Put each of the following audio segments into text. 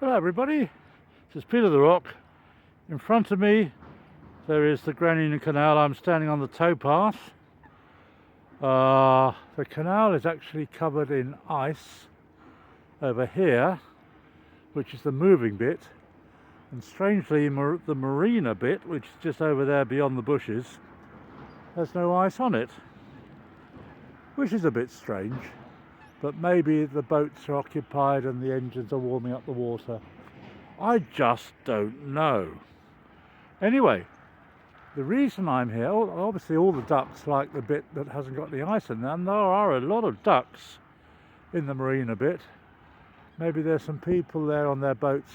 Hello everybody, this is Peter the Rock. In front of me there is the Canal. I'm standing on the towpath. The canal is actually covered in ice over here, which is the moving bit, and strangely the marina bit, which is just over there beyond the bushes, has no ice on it, which is a bit strange. But maybe the boats are occupied and the engines are warming up the water. I just don't know. Anyway, the reason I'm here, obviously all the ducks like the bit that hasn't got the ice in there, and there are a lot of ducks in the marina bit. Maybe there's some people there on their boats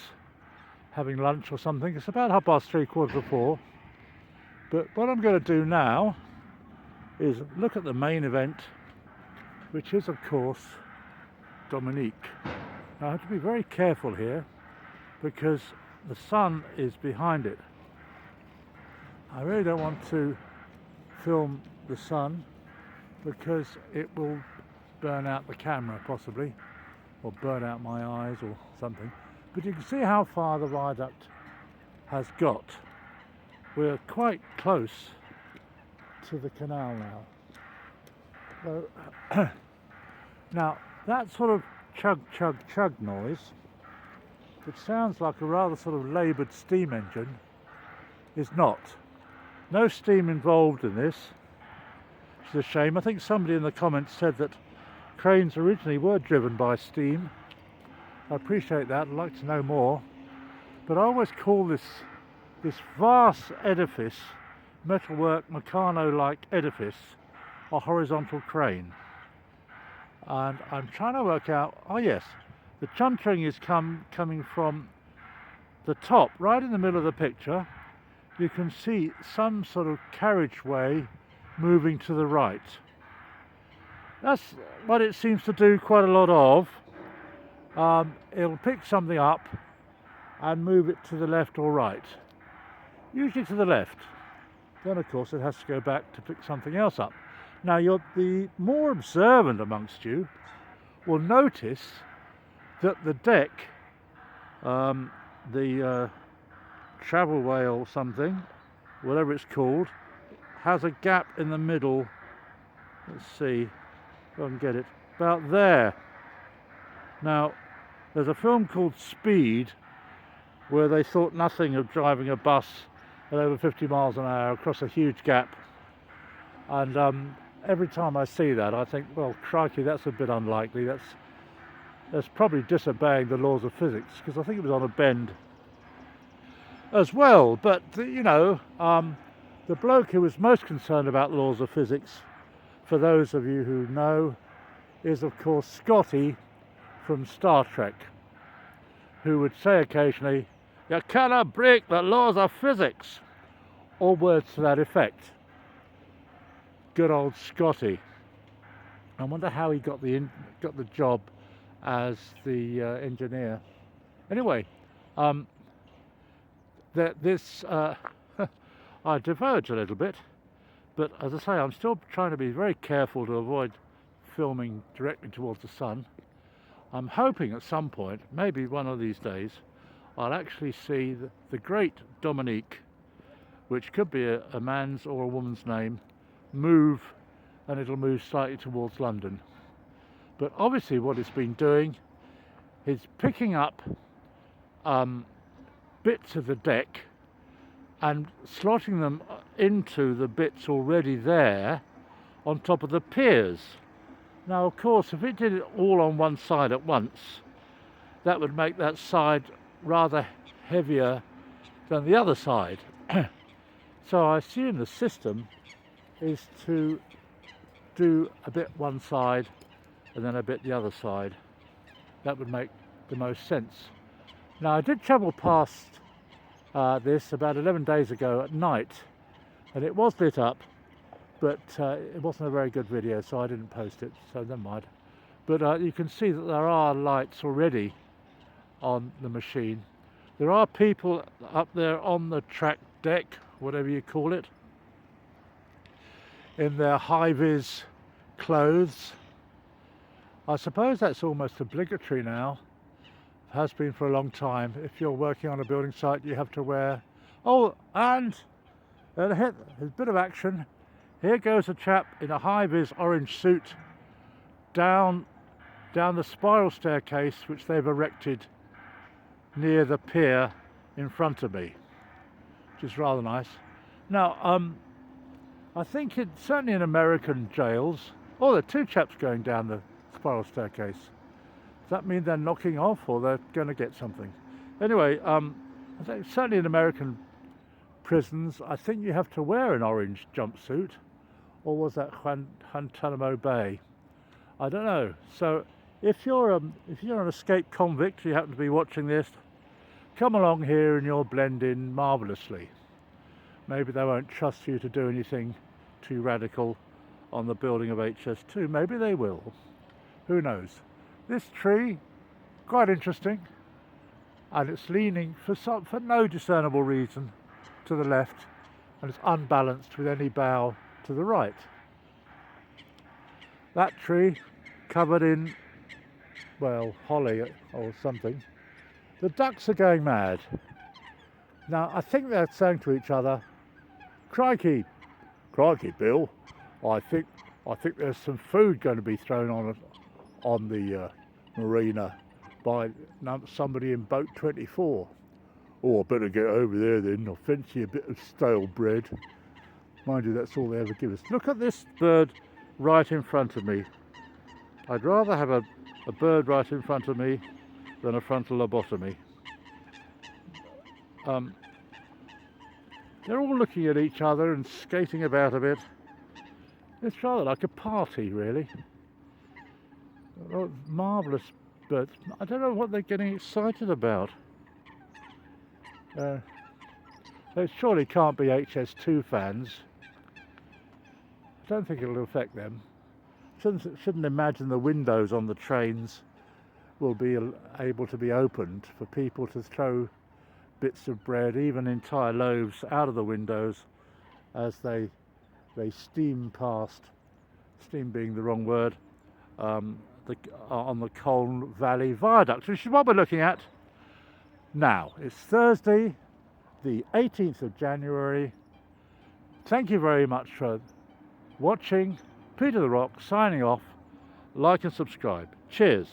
having lunch or something. It's about 3:30, 4:15. But what I'm going to do now is look at the main event, which is of course Dominique. Now I have to be very careful here because the sun is behind it. I really don't want to film the sun because it will burn out the camera possibly, or burn out my eyes or something. But you can see how far the viaduct has got. We're quite close to the canal now. So now that sort of chug chug chug noise, which sounds like a rather sort of laboured steam engine, is not. No steam involved in this, which is a shame. I think somebody in the comments said that cranes originally were driven by steam. I appreciate that, I'd like to know more. But I always call this vast edifice, metalwork, Meccano-like edifice, a horizontal crane. And I'm trying to work out, oh yes, the chuntering is coming from the top, right in the middle of the picture. You can see some sort of carriageway moving to the right. That's what it seems to do quite a lot of. It'll pick something up and move it to the left or right. Usually to the left. Then of course it has to go back to pick something else up. Now the more observant amongst you will notice that the deck, the travelway or something, whatever it's called, has a gap in the middle. Let's see if I can get it, about there. Now there's a film called Speed where they thought nothing of driving a bus at over 50 miles an hour across a huge gap, and every time I see that I think, well crikey, that's a bit unlikely. That's probably disobeying the laws of physics, because I think it was on a bend as well. But you know, the bloke who was most concerned about laws of physics, for those of you who know, is of course Scotty from Star Trek, who would say occasionally, "You cannot break the laws of physics," or words to that effect. Good old Scotty. I wonder how he got the job as the engineer. Anyway, I diverge a little bit, but as I say, I'm still trying to be very careful to avoid filming directly towards the sun. I'm hoping at some point, maybe one of these days, I'll actually see the great Dominique, which could be a man's or a woman's name, move, and it'll move slightly towards London. But obviously what it's been doing is picking up bits of the deck and slotting them into the bits already there on top of the piers. Now of course if it did it all on one side at once, that would make that side rather heavier than the other side. So I assume the system is to do a bit one side and then a bit the other side. That would make the most sense. Now I did travel past this about 11 days ago at night, and it was lit up, but it wasn't a very good video, so I didn't post it, so never mind. But you can see that there are lights already on the machine. There are people up there on the track deck, whatever you call it, in their hi-vis clothes. I suppose that's almost obligatory now, has been for a long time. If you're working on a building site, you have to wear... Oh, and there's a bit of action. Here goes a chap in a hi-vis orange suit down the spiral staircase which they've erected near the pier in front of me, which is rather nice. Now, I think certainly in American jails, oh, there are two chaps going down the spiral staircase. Does that mean they're knocking off or they're going to get something? Anyway, I think certainly in American prisons, I think you have to wear an orange jumpsuit, or was that Guantanamo Bay? I don't know. So if you're an escaped convict, you happen to be watching this, come along here and you'll blend in marvellously. Maybe they won't trust you to do anything too radical on the building of HS2. Maybe they will. Who knows? This tree, quite interesting, and it's leaning for no discernible reason to the left, and it's unbalanced with any bough to the right. That tree covered in, well, holly or something. The ducks are going mad. Now I think they're saying to each other, crikey Bill, I think there's some food going to be thrown on the marina by somebody in boat 24. Oh, I better get over there then. I fancy a bit of stale bread. Mind you, that's all they ever give us. Look at this bird right in front of me. I'd rather have a bird right in front of me than a frontal lobotomy. They're all looking at each other and skating about a bit. It's rather like a party, really. Oh, marvellous birds. I don't know what they're getting excited about. They surely can't be HS2 fans. I don't think it'll affect them. Shouldn't imagine the windows on the trains will be able to be opened for people to throw bits of bread, even entire loaves, out of the windows as they steam past, steam being the wrong word, on the Colne Valley viaduct, which is what we're looking at now. It's Thursday, the 18th of January. Thank you very much for watching. Peter the Rock signing off. Like and subscribe. Cheers.